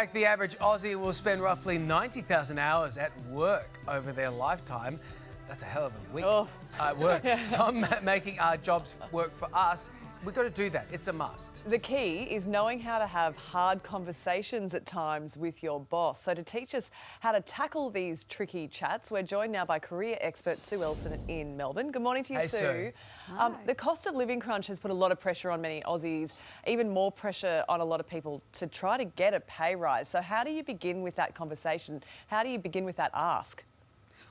The average Aussie will spend roughly 90,000 hours at work over their lifetime. That's a hell of a week at work. Some making our jobs work for us. We've got to do that. It's a must. The key is knowing how to have hard conversations at times with your boss. So to teach us how to tackle these tricky chats, we're joined now by career expert Sue Ellson in Melbourne. Good morning to you, Hey, Sue. Sue. The cost of living crunch has put a lot of pressure on many Aussies, even more pressure on a lot of people to try to get a pay rise. So how do you begin with that conversation? How do you begin with that ask?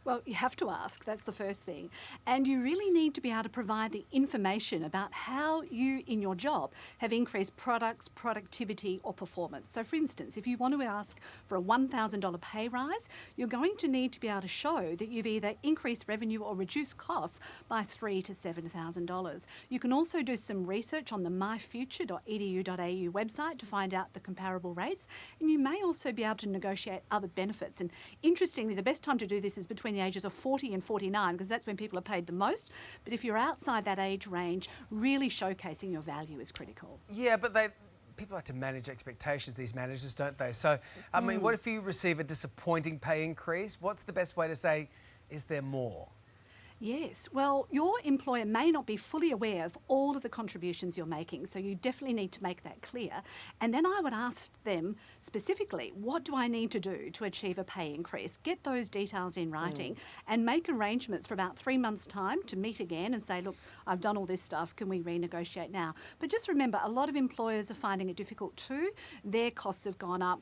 Well, you have to ask, that's the first thing. And you really need to be able to provide the information about how you, in your job, have increased products, productivity or performance. So for instance, if you want to ask for a $1,000 pay rise, you're going to need to be able to show that you've either increased revenue or reduced costs by $3,000 to $7,000. You can also do some research on the myfuture.edu.au website to find out the comparable rates. And you may also be able to negotiate other benefits. And interestingly, the best time to do this is between the ages of 40 and 49, because that's when people are paid the most. But if you're outside that age range, really showcasing your value is critical. Yeah, but people like to manage expectations, these managers, don't they? So, I mean, what if you receive a disappointing pay increase? What's the best way to say, is there more? Yes, well, your employer may not be fully aware of all of the contributions you're making, so you definitely need to make that clear. And then I would ask them specifically, what do I need to do to achieve a pay increase? Get those details in writing and make arrangements for about 3 months' time to meet again and say, look, I've done all this stuff, can we renegotiate now? But just remember, a lot of employers are finding it difficult too. Their costs have gone up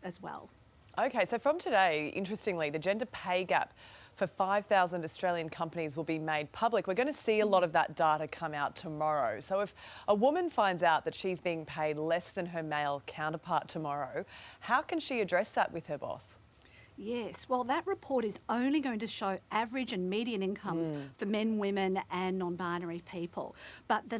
as well. Okay, so from today, interestingly, the gender pay gap for 5,000 Australian companies will be made public. We're going to see a lot of that data come out tomorrow. So if a woman finds out that she's being paid less than her male counterpart tomorrow, how can she address that with her boss? Yes, well, that report is only going to show average and median incomes for men, women and non-binary people. But there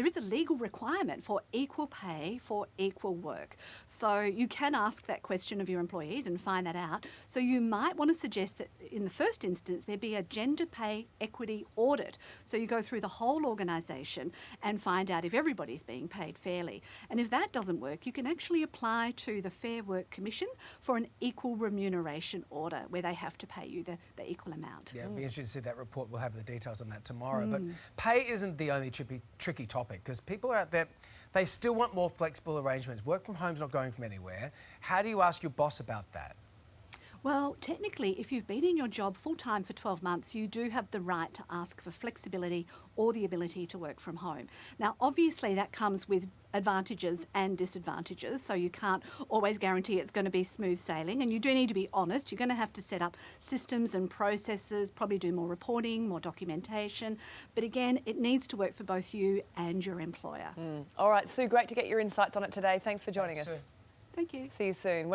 is a legal requirement for equal pay for equal work. So you can ask that question of your employees and find that out. So you might want to suggest that in the first instance, there be a gender pay equity audit. So you go through the whole organisation and find out if everybody's being paid fairly. And if that doesn't work, you can actually apply to the Fair Work Commission for an equal remuneration order where they have to pay you the equal amount. Yeah, it'll be interesting to see that report. We'll have the details on that tomorrow. But pay isn't the only tricky topic, because people out there, they still want more flexible arrangements. Work from home's not going from anywhere. How do you ask your boss about that? Well, technically, if you've been in your job full-time for 12 months, you do have the right to ask for flexibility or the ability to work from home. Now, obviously, that comes with advantages and disadvantages, so you can't always guarantee it's going to be smooth sailing, and you do need to be honest. You're going to have to set up systems and processes, probably do more reporting, more documentation, but again, it needs to work for both you and your employer. All right, Sue, great to get your insights on it today. Thanks for joining us. Sue. Thank you. See you soon.